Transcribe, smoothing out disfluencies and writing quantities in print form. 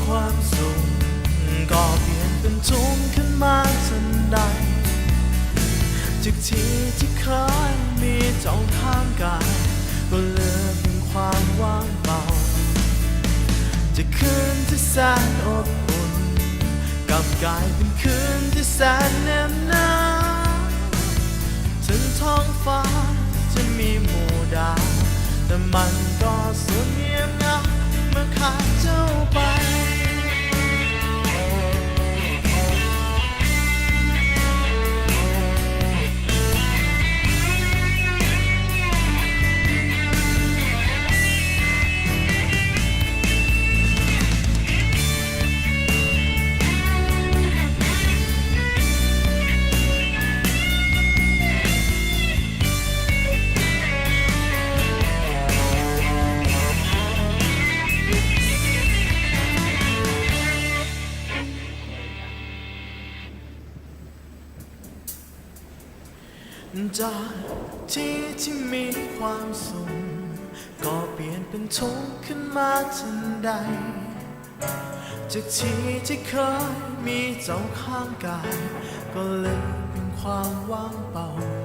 ความสุขก็เปลี่ยนเป็นทุกข์ขึ้นมาทันใดจากที่เคยมีเจ้าข้างกายก็เหลือเพียงความว่างเปล่าจะคืนที่แสนอบอุ่นกลับกลายเป็นคืนที่แสนแนบหนาวถึงท้องฟ้าจะมีหมู่ดาวแต่มันก็สูญเงียบเหงาเมื่อขาดเจ้าไปจากที่มีความสุขก็เปลี่ยนเป็นทุกข์ขึ้นมาทันใดจากที่เคยมีเจ้าข้างกายก็เลยเป็นความว่างเปล่า